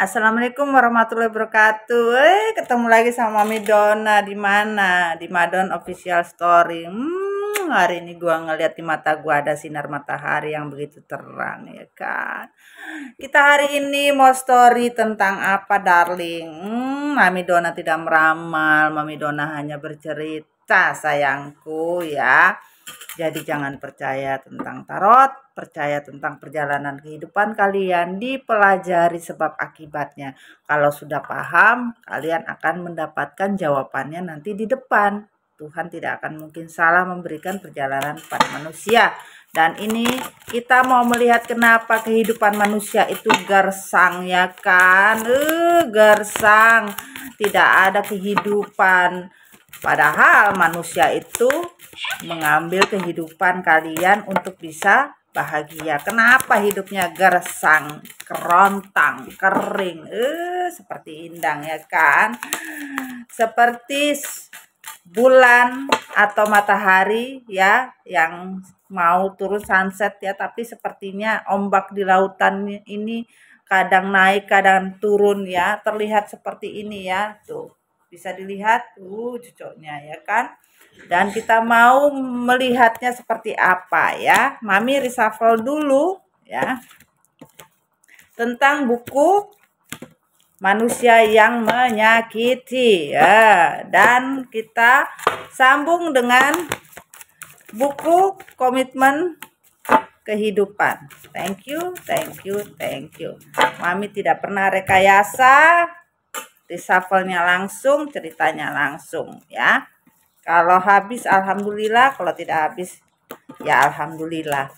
Assalamualaikum warahmatullahi wabarakatuh. Ketemu lagi sama Mami Dona di mana? Di Madon Official Story. Hari ini gua ngeliat di mata gua ada sinar matahari yang begitu terang ya kan. Kita hari ini mau story tentang apa, darling? Mami Dona tidak meramal, Mami Dona hanya bercerita, sayangku ya. Jadi jangan percaya tentang tarot, percaya tentang perjalanan kehidupan kalian, dipelajari sebab akibatnya. Kalau sudah paham, kalian akan mendapatkan jawabannya nanti di depan. Tuhan tidak akan mungkin salah memberikan perjalanan pada manusia. Dan ini kita mau melihat kenapa kehidupan manusia itu gersang ya kan. Gersang, tidak ada kehidupan. Padahal manusia itu mengambil kehidupan kalian untuk bisa bahagia. Kenapa hidupnya gersang, kerontang, kering, seperti Indang ya kan? Seperti bulan atau matahari ya yang mau turun sunset ya, tapi sepertinya ombak di lautan ini kadang naik, kadang turun ya. Terlihat seperti ini ya. Tuh, bisa dilihat cucuknya ya kan? Dan kita mau melihatnya seperti apa ya. Mami reshuffle dulu ya. Tentang buku Manusia yang Menyakiti ya. Dan kita sambung dengan buku Komitmen Kehidupan. Thank you, thank you, thank you. Mami tidak pernah rekayasa. Reshuffle-nya langsung, ceritanya langsung ya. Kalau habis alhamdulillah, kalau tidak habis ya alhamdulillah.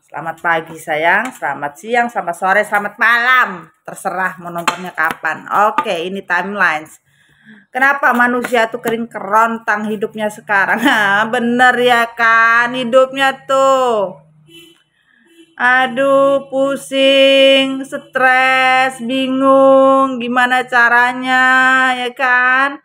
Selamat pagi sayang, selamat siang, selamat sore, selamat malam. Terserah menontonnya kapan. Oke, ini timelines. Kenapa manusia tuh kering kerontang hidupnya sekarang? Bener ya kan hidupnya tuh. Aduh, pusing, stres, bingung, gimana caranya ya kan?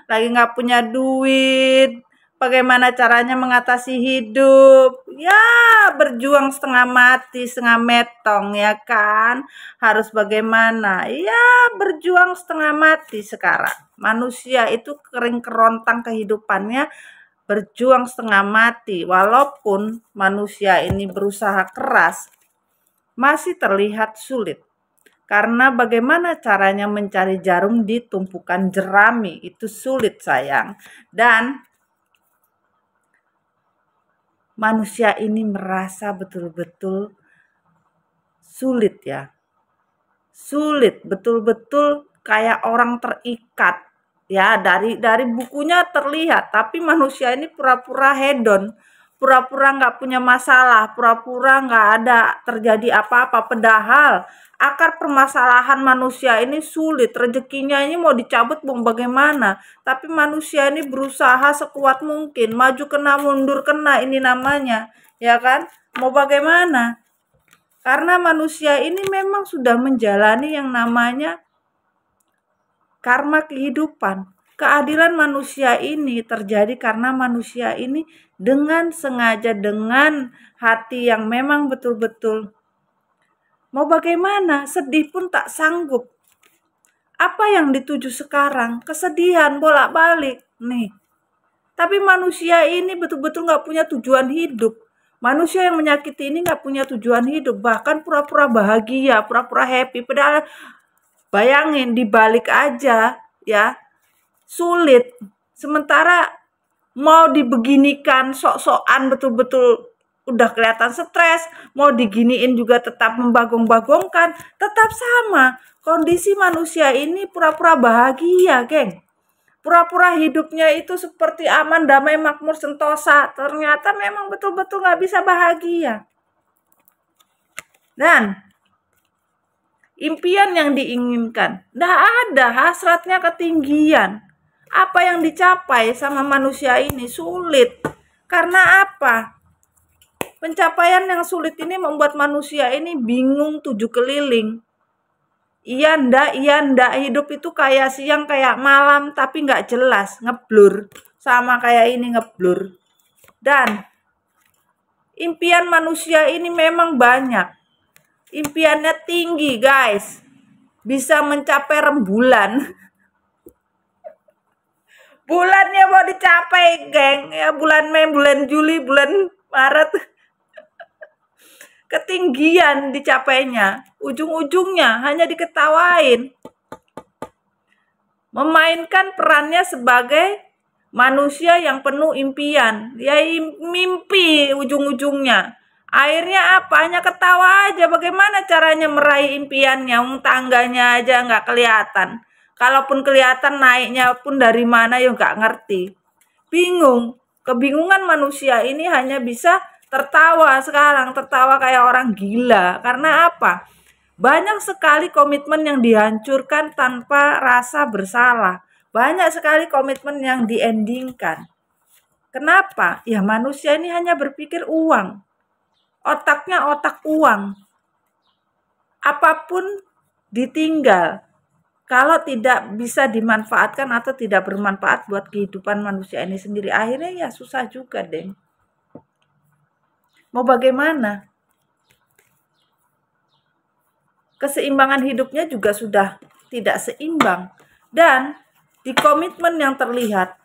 Lagi nggak punya duit, bagaimana caranya mengatasi hidup? Ya, berjuang setengah mati, setengah metong ya kan? Harus bagaimana? Ya, berjuang setengah mati sekarang. Manusia itu kering kerontang kehidupannya, berjuang setengah mati. Walaupun manusia ini berusaha keras, masih terlihat sulit. Karena bagaimana caranya mencari jarum di tumpukan jerami, itu sulit sayang. Dan manusia ini merasa betul-betul sulit ya. Sulit, betul-betul kayak orang terikat. Ya, dari bukunya terlihat, tapi manusia ini pura-pura hedon, pura-pura nggak punya masalah, pura-pura nggak ada terjadi apa-apa. Padahal akar permasalahan manusia ini sulit, rezekinya ini mau dicabut mau bagaimana. Tapi manusia ini berusaha sekuat mungkin, maju kena mundur kena, ini namanya, ya kan? Mau bagaimana? Karena manusia ini memang sudah menjalani yang namanya karma kehidupan. Keadilan manusia ini terjadi karena manusia ini dengan sengaja, dengan hati yang memang betul-betul mau bagaimana, sedih pun tak sanggup. Apa yang dituju sekarang? Kesedihan bolak-balik nih. Tapi manusia ini betul-betul nggak punya tujuan hidup. Manusia yang menyakiti ini nggak punya tujuan hidup. Bahkan pura-pura bahagia, pura-pura happy. Padahal bayangin dibalik aja ya sulit. Sementara mau dibeginikan sok-sokan betul-betul udah kelihatan stres, mau diginiin juga tetap membagong-bagongkan, tetap sama. Kondisi manusia ini pura-pura bahagia, geng. Pura-pura hidupnya itu seperti aman, damai, makmur, sentosa. Ternyata memang betul-betul nggak bisa bahagia. Dan impian yang diinginkan, nggak ada, hasratnya ketinggian. Apa yang dicapai sama manusia ini sulit. Karena apa? Pencapaian yang sulit ini membuat manusia ini bingung tujuh keliling. Iya ndak, hidup itu kayak siang kayak malam tapi nggak jelas, ngeblur. Sama kayak ini ngeblur. Dan impian manusia ini memang banyak. Impiannya tinggi, guys. Bisa mencapai rembulan. Bulannya mau dicapai, geng. Ya bulan Mei, bulan Juli, bulan Maret. Ketinggian dicapainya. Ujung-ujungnya hanya diketawain. Memainkan perannya sebagai manusia yang penuh impian. Ya mimpi ujung-ujungnya. Akhirnya apa? Hanya ketawa aja. Bagaimana caranya meraih impiannya? Tangganya aja nggak kelihatan. Kalaupun kelihatan naiknya pun dari mana ya nggak ngerti. Bingung. Kebingungan manusia ini hanya bisa tertawa sekarang. Tertawa kayak orang gila. Karena apa? Banyak sekali komitmen yang dihancurkan tanpa rasa bersalah. Banyak sekali komitmen yang diendingkan. Kenapa? Ya manusia ini hanya berpikir uang. Otaknya otak uang. Apapun ditinggal. Kalau tidak bisa dimanfaatkan atau tidak bermanfaat buat kehidupan manusia ini sendiri, akhirnya ya susah juga, deh. Mau bagaimana? Keseimbangan hidupnya juga sudah tidak seimbang. Dan di komitmen yang terlihat,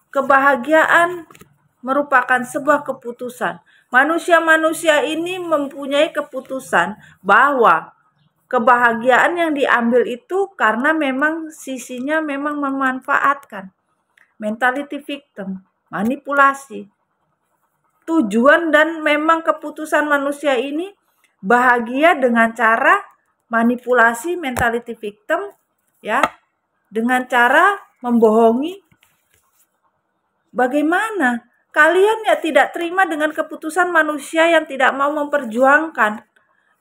kebahagiaan merupakan sebuah keputusan. Manusia-manusia ini mempunyai keputusan bahwa kebahagiaan yang diambil itu karena memang sisinya memang memanfaatkan. Mentality victim, manipulasi. Tujuan dan memang keputusan manusia ini bahagia dengan cara manipulasi, mentality victim, ya, dengan cara membohongi. Bagaimana? Kalian ya tidak terima dengan keputusan manusia yang tidak mau memperjuangkan,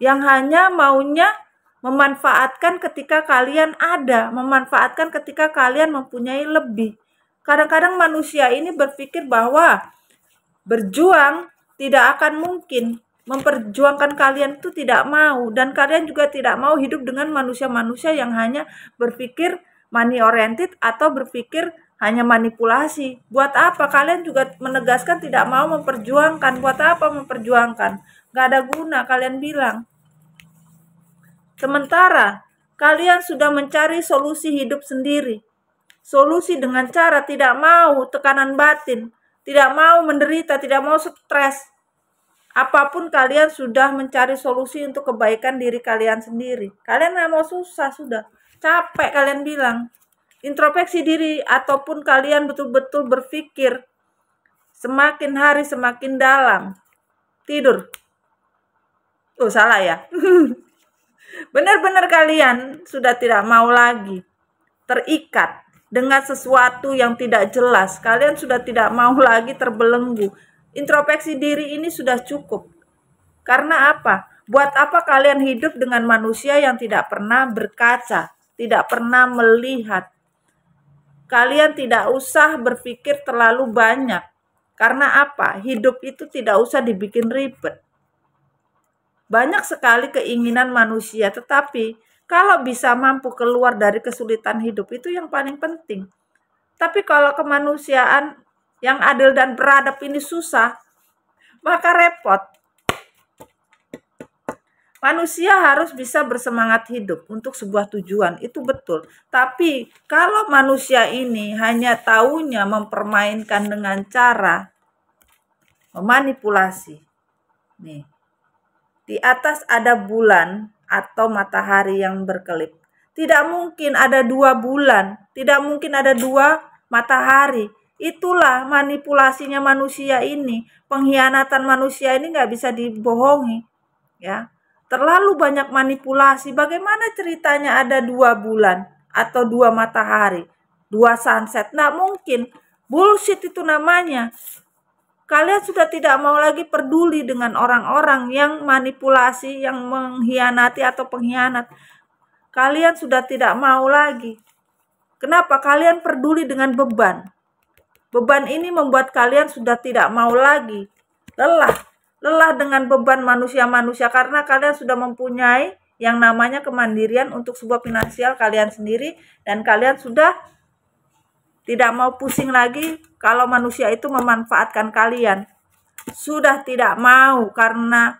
yang hanya maunya memanfaatkan ketika kalian ada, memanfaatkan ketika kalian mempunyai lebih. Kadang-kadang manusia ini berpikir bahwa berjuang tidak akan mungkin, memperjuangkan kalian itu tidak mau, dan kalian juga tidak mau hidup dengan manusia-manusia yang hanya berpikir money oriented atau berpikir hanya manipulasi. Buat apa? Kalian juga menegaskan tidak mau memperjuangkan. Buat apa memperjuangkan? Gak ada guna, kalian bilang. Sementara kalian sudah mencari solusi hidup sendiri. Solusi dengan cara tidak mau tekanan batin, tidak mau menderita, tidak mau stres. Apapun kalian sudah mencari solusi untuk kebaikan diri kalian sendiri. Kalian gak mau susah, sudah. Capek kalian bilang. Introspeksi diri ataupun kalian betul-betul berpikir semakin hari semakin dalam. Tidur. Oh, salah ya. Benar-benar kalian sudah tidak mau lagi terikat dengan sesuatu yang tidak jelas. Kalian sudah tidak mau lagi terbelenggu. Introspeksi diri ini sudah cukup. Karena apa? Buat apa kalian hidup dengan manusia yang tidak pernah berkaca, tidak pernah melihat? Kalian tidak usah berpikir terlalu banyak. Karena apa? Hidup itu tidak usah dibikin ribet. Banyak sekali keinginan manusia, tetapi kalau bisa mampu keluar dari kesulitan hidup, itu yang paling penting. Tapi kalau kemanusiaan yang adil dan beradab ini susah, maka repot. Manusia harus bisa bersemangat hidup untuk sebuah tujuan, itu betul. Tapi kalau manusia ini hanya taunya mempermainkan dengan cara memanipulasi. Nih, di atas ada bulan atau matahari yang berkelip. Tidak mungkin ada dua bulan, tidak mungkin ada dua matahari. Itulah manipulasinya manusia ini. Pengkhianatan manusia ini nggak bisa dibohongi. Ya, terlalu banyak manipulasi. Bagaimana ceritanya ada dua bulan atau dua matahari, dua sunset? Nggak mungkin. Bullshit itu namanya. Kalian sudah tidak mau lagi peduli dengan orang-orang yang manipulasi, yang mengkhianati atau pengkhianat. Kalian sudah tidak mau lagi. Kenapa? Kalian peduli dengan beban. Beban ini membuat kalian sudah tidak mau lagi. Lelah dengan beban manusia-manusia karena kalian sudah mempunyai yang namanya kemandirian untuk sebuah finansial kalian sendiri, dan kalian sudah tidak mau pusing lagi kalau manusia itu memanfaatkan kalian. Sudah tidak mau karena